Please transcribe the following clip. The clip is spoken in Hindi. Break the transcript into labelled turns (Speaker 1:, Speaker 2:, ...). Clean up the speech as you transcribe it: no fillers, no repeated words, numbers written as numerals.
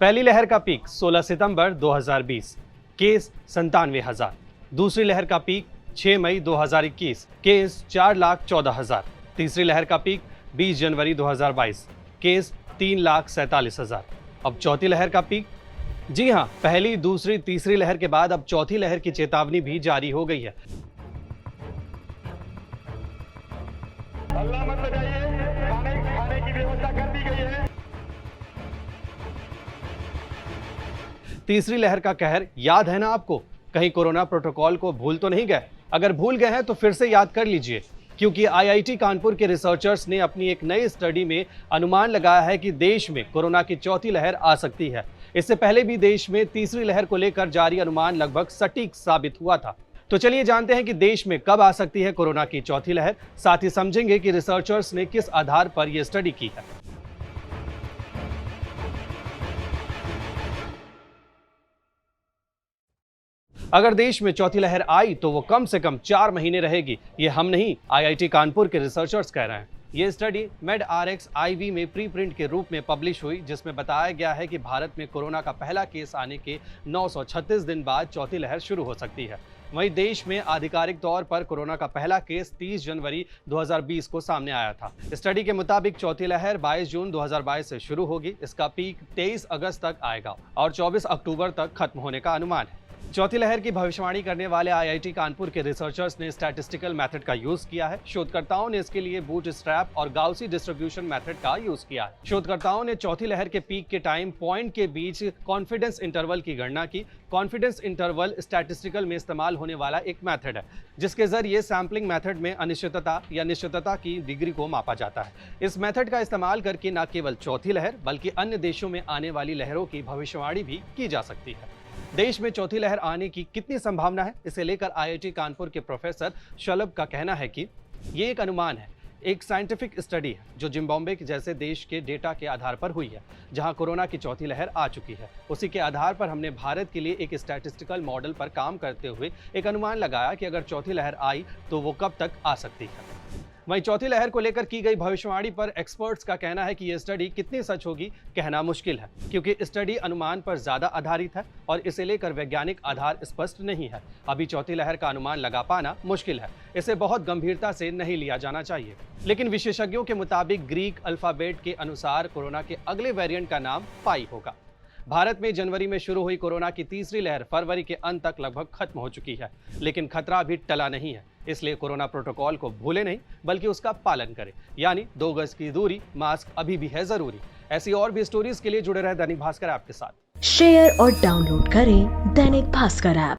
Speaker 1: पहली लहर का पीक 16 सितंबर 2020, केस 97,000। दूसरी लहर का पीक 6 मई 2021, केस 4,14,000। तीसरी लहर का पीक 20 जनवरी 2022, केस 3,47,000। अब चौथी लहर का पीक, जी हां, पहली, दूसरी, तीसरी लहर के बाद अब चौथी लहर की चेतावनी भी जारी हो गई है।
Speaker 2: हल्ला मत बजाइए, खाने की व्यवस्था कर दी गई है।
Speaker 1: तीसरी लहर का कहर याद है ना आपको? कहीं कोरोना प्रोटोकॉल को भूल तो नहीं गए? अगर भूल गए हैं तो फिर से याद कर लीजिए, क्योंकि आईआईटी कानपुर के रिसर्चर्स ने अपनी एक नई स्टडी में अनुमान लगाया है कि देश में कोरोना की चौथी लहर आ सकती है। इससे पहले भी देश में तीसरी लहर को लेकर जारी अनुमान लगभग सटीक साबित हुआ था। तो चलिए जानते हैं कि देश में कब आ सकती है कोरोना की चौथी लहर, साथ ही समझेंगे कि रिसर्चर्स ने किस आधार पर यह स्टडी की है। अगर देश में चौथी लहर आई तो वो कम से कम 4 महीने रहेगी। ये हम नहीं, आईआईटी कानपुर के रिसर्चर्स कह रहे हैं। ये स्टडी medRxiv में प्री प्रिंट के रूप में पब्लिश हुई, जिसमें बताया गया है कि भारत में कोरोना का पहला केस आने के 936 दिन बाद चौथी लहर शुरू हो सकती है। वहीं देश में आधिकारिक तौर पर कोरोना का पहला केस 30 जनवरी 2020 को सामने आया था। स्टडी के मुताबिक चौथी लहर 22 जून 2022 से शुरू होगी। इसका पीक 23 अगस्त तक आएगा और 24 अक्टूबर तक खत्म होने का अनुमान है। चौथी लहर की भविष्यवाणी करने वाले आईआईटी कानपुर के रिसर्चर्स ने स्टैटिस्टिकल मेथड का यूज किया है। शोधकर्ताओं ने इसके लिए बूटस्ट्रैप और गाउसी डिस्ट्रीब्यूशन मेथड का यूज किया है। शोधकर्ताओं ने चौथी लहर के पीक के टाइम पॉइंट के बीच कॉन्फिडेंस इंटरवल की गणना की। कॉन्फिडेंस इंटरवल स्टैटिस्टिकल में इस्तेमाल होने वाला एक मेथड है, जिसके जरिए सैम्पलिंग मेथड में अनिश्चितता या निश्चितता की डिग्री को मापा जाता है। इस मेथड का इस्तेमाल करके न केवल चौथी लहर बल्कि अन्य देशों में आने वाली लहरों की भविष्यवाणी भी की जा सकती है। देश में चौथी लहर आने की कितनी संभावना है, इसे लेकर आईआईटी कानपुर के प्रोफेसर शलभ का कहना है कि ये एक अनुमान है, एक साइंटिफिक स्टडी है जो जिम्बाब्वे जैसे देश के डेटा के आधार पर हुई है, जहां कोरोना की चौथी लहर आ चुकी है। उसी के आधार पर हमने भारत के लिए एक स्टैटिस्टिकल मॉडल पर काम करते हुए एक अनुमान लगाया कि अगर चौथी लहर आई तो वो कब तक आ सकती है। वहीं चौथी लहर को लेकर की गई भविष्यवाणी पर एक्सपर्ट्स का कहना है कि यह स्टडी कितनी सच होगी कहना मुश्किल है, क्योंकि स्टडी अनुमान पर ज्यादा आधारित है और इसे लेकर वैज्ञानिक आधार स्पष्ट नहीं है। अभी चौथी लहर का अनुमान लगा पाना मुश्किल है, इसे बहुत गंभीरता से नहीं लिया जाना चाहिए। लेकिन विशेषज्ञों के मुताबिक ग्रीक अल्फाबेट के अनुसार कोरोना के अगले वेरिएंट का नाम पाई होगा। भारत में जनवरी में शुरू हुई कोरोना की तीसरी लहर फरवरी के अंत तक लगभग खत्म हो चुकी है, लेकिन खतरा अभी टला नहीं है। इसलिए कोरोना प्रोटोकॉल को भूले नहीं, बल्कि उसका पालन करें, यानी 2 गज की दूरी, मास्क अभी भी है जरूरी। ऐसी और भी स्टोरीज के लिए जुड़े रहे दैनिक भास्कर ऐप के साथ।
Speaker 3: शेयर और डाउनलोड करें दैनिक भास्कर ऐप।